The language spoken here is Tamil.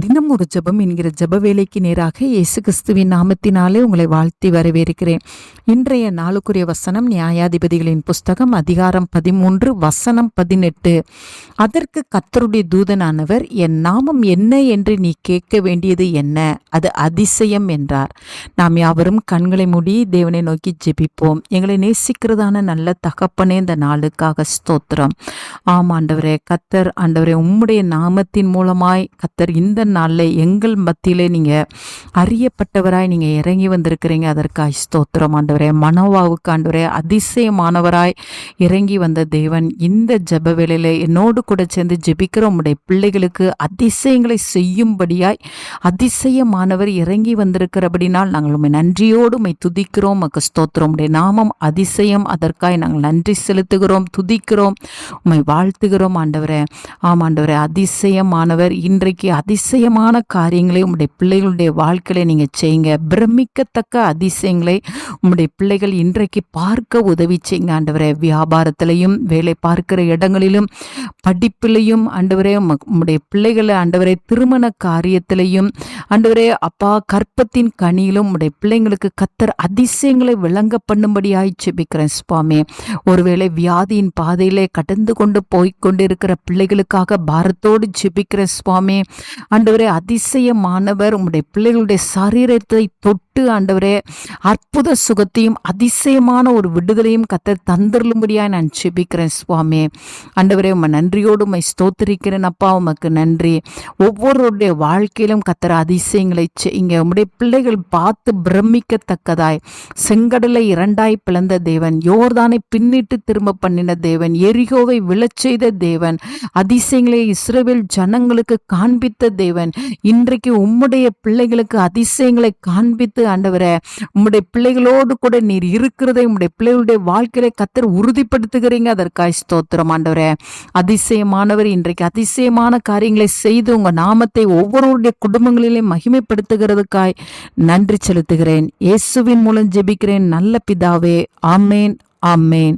தினம் ஒரு ஜெபம் என்கிற ஜெப வேலைக்கு நேராக இயேசு கிறிஸ்துவின் நாமத்தினாலே உங்களை வாழ்த்தி வரவேற்கிறேன். இன்றைய நாளுக்குரிய வசனம் நியாயாதிபதிகளின் புஸ்தகம் அதிகாரம் 13 வசனம் 18. அதற்கு கர்த்தருடைய தூதனானவர், என் நாமம் என்ன என்று நீ கேட்க வேண்டியது என்ன? அது அதிசயம் என்றார். நாம் யாவரும் கண்களை மூடி தேவனை நோக்கி ஜெபிப்போம். எங்களை நேசிக்கிறதான நல்ல தகப்பனே, இந்த நாளுக்காக ஸ்தோத்திரம். ஆண்டவரே, கர்த்தர் ஆண்டவரே, உம்முடைய நாமத்தின் மூலமாய் கர்த்தர் இந்த நாளில் எங்கள் மத்தியிலே நீங்க அறியப்பட்டவராய் நீங்க இறங்கி வந்திருக்கிறீங்க. அதற்காக ஸ்தோத்திரம் ஆண்டவரே. மனோவாவுக்கு ஆண்டவரே அதிசயமானவராய் இறங்கி வந்த தேவன் இந்த ஜெப வேளையில என்னோடு கூட சேர்ந்து ஜெபிக்கிற உம்முடைய பிள்ளைகளுக்கு அதிசயங்களை செய்யும்படியாய் அதிசயமானவர் இறங்கி வந்திருக்கிறபடினால் நாங்கள் உம்மை நன்றியோடு உம்மை துதிக்கிறோம். உமக்கு ஸ்தோத்திரம். உம்முடைய நாமம் அதிசயம். அதற்காக நாங்கள் நன்றி செலுத்துகிறோம், துதிக்கிறோம், உம்மை வாழ்த்துகிறோம் ஆண்டவரே. ஆமாண்டவரே, அதிசயமானவர் இன்றைக்கு அதிசயமான காரியங்களை உம்முடைய பிள்ளைகளுடைய வாழ்க்கையில நீங்க செய்யுங்க. பிரமிக்கத்தக்க அதிசயங்களை உம்முடைய பிள்ளைகள் இன்றைக்கு பார்க்க உதவி செய்யுங்க ஆண்டவரே. வியாபாரத்திலையும், வேலை பார்க்கிற இடங்களிலும், படிப்பிலையும் ஆண்டவரே, உம்முடைய பிள்ளைகளை ஆண்டவரே திருமண காரியத்திலையும் ஆண்டவரே அப்பா கற்பத்தின் கனியிலும் உம்முடைய பிள்ளைங்களுக்கு கர்த்தர் அதிசயங்களை விளங்க பண்ணும்படியாய் ஜெபிக்கிறேன் சுவாமி. ஒருவேளை வியாதியின் பாதையிலே கடந்து கொண்டு போய்கொண்டிருக்கிற பிள்ளைகளுக்காக பாரத்தோடு ஜெபிக்கிற சுவாமி. ஆண்டவரே, அதிசயமானவர் உம்முடைய பிள்ளைகளுடைய சரீரத்தை தொட்டு ஆண்டவரே அற்புத சுகத்தையும் அதிசயமான ஒரு விடுதலையும் கர்த்தர் தந்தருளும்படியாய் நான் ஜெபிக்கிறேன் சுவாமி. ஆண்டவரே, உம்மை நன்றியோடு உம்மை ஸ்தோத்திரிக்கிறேன் அப்பா. உமக்கு நன்றி. ஒவ்வொருடைய வாழ்க்கையிலும் கர்த்தர் அதிசயங்களை செய்யுங்க. உம்முடைய பிள்ளைகள் பார்த்து பிரமிக்கத்தக்கதாய் செங்கடலை இரண்டாய் பிளந்த தேவன், யோர்தானை பின்னிட்டு திரும்ப பண்ணின தேவன், எரிகோவை விழச்செய்த தேவன், அதிசயங்களை இஸ்ரவேல் ஜனங்களுக்கு காண்பித்த தேவன், இன்றைக்கு உம்முடைய பிள்ளைகளுக்கு அதிசயங்களை காண்பித்து ஆண்டவரே உம்முடைய பிள்ளைகளோடு கூட நீர் இருக்கிறதை உம்முடைய பிள்ளைகளுடைய வாழ்க்கையில கர்த்தர் உறுதிப்படுத்துகிறீங்க. அதற்காய் ஸ்தோத்திரம் ஆண்டவரே. அதிசயமானவர் இன்றைக்கு அதிசயமான காரியங்களை செய்து உங்க நாமத்தை ஒவ்வொருவருடைய குடும்பங்களிலே மகிமைப்படுத்துகிறதுக்காய் நன்றி செலுத்துகிறேன். இயேசுவின் மூலம் ஜெபிக்கிறேன் நல்ல பிதாவே. ஆமேன், ஆமேன்.